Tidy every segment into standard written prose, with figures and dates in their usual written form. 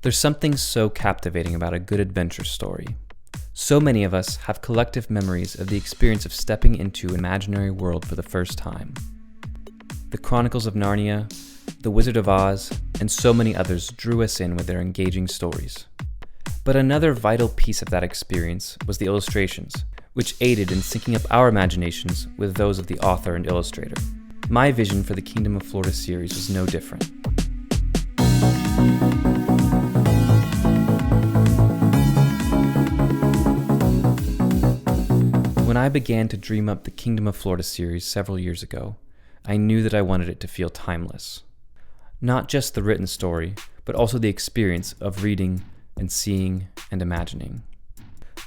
There's something so captivating about a good adventure story. So many of us have collective memories of the experience of stepping into an imaginary world for the first time. The Chronicles of Narnia, The Wizard of Oz, and so many others drew us in with their engaging stories. But another vital piece of that experience was the illustrations, which aided in syncing up our imaginations with those of the author and illustrator. My vision for the Kingdom of Florida series was no different. When I began to dream up the Kingdom of Florida series several years ago, I knew that I wanted it to feel timeless. Not just the written story, but also the experience of reading and seeing and imagining.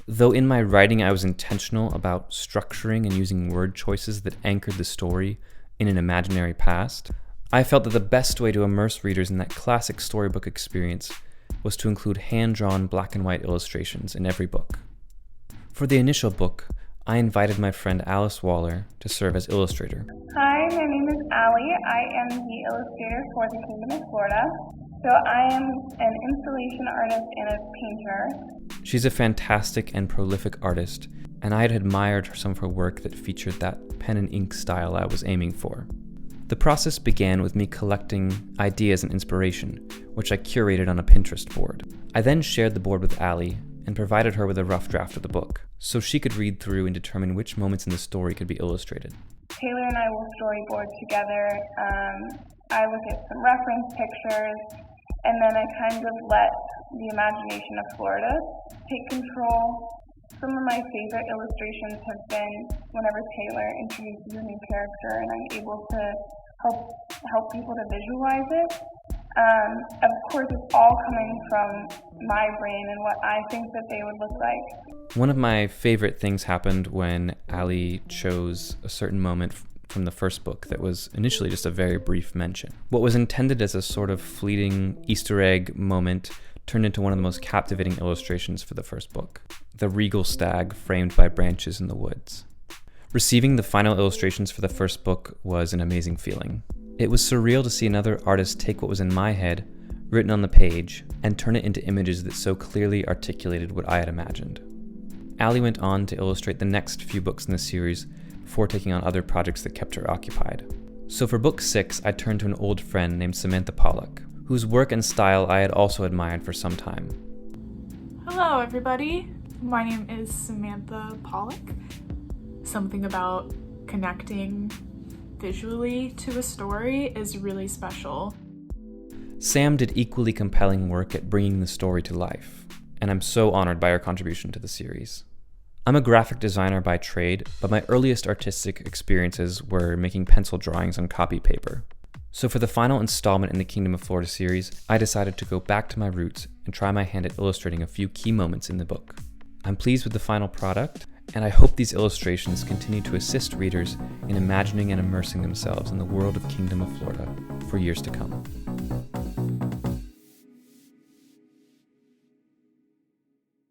Though in my writing I was intentional about structuring and using word choices that anchored the story in an imaginary past, I felt that the best way to immerse readers in that classic storybook experience was to include hand-drawn black and white illustrations in every book. For the initial book, I invited my friend Alice Waller to serve as illustrator. Hi, my name is Allie. I am the illustrator for the Kingdom of Florida. So I am an installation artist and a painter. She's a fantastic and prolific artist, and I had admired some of her work that featured that pen and ink style I was aiming for. The process began with me collecting ideas and inspiration, which I curated on a Pinterest board. I then shared the board with Allie and provided her with a rough draft of the book, so she could read through and determine which moments in the story could be illustrated. Taylor and I will storyboard together. I look at some reference pictures, and then I kind of let the imagination of Florida take control. Some of my favorite illustrations have been whenever Taylor introduces a new character and I'm able to help people to visualize it. Of course, it's all coming from my brain and what I think that they would look like. One of my favorite things happened when Allie chose a certain moment from the first book that was initially just a very brief mention. What was intended as a sort of fleeting Easter egg moment turned into one of the most captivating illustrations for the first book, the regal stag framed by branches in the woods. Receiving the final illustrations for the first book was an amazing feeling. It was surreal to see another artist take what was in my head, written on the page, and turn it into images that so clearly articulated what I had imagined. Allie went on to illustrate the next few books in the series before taking on other projects that kept her occupied. So for book 6, I turned to an old friend named Samantha Pollack, whose work and style I had also admired for some time. Hello everybody, my name is Samantha Pollack. Something about connecting visually to a story is really special. Sam did equally compelling work at bringing the story to life, and I'm so honored by her contribution to the series. I'm a graphic designer by trade, but my earliest artistic experiences were making pencil drawings on copy paper. So for the final installment in the Kingdom of Florida series, I decided to go back to my roots and try my hand at illustrating a few key moments in the book. I'm pleased with the final product, and I hope these illustrations continue to assist readers in imagining and immersing themselves in the world of Kingdom of Florida for years to come.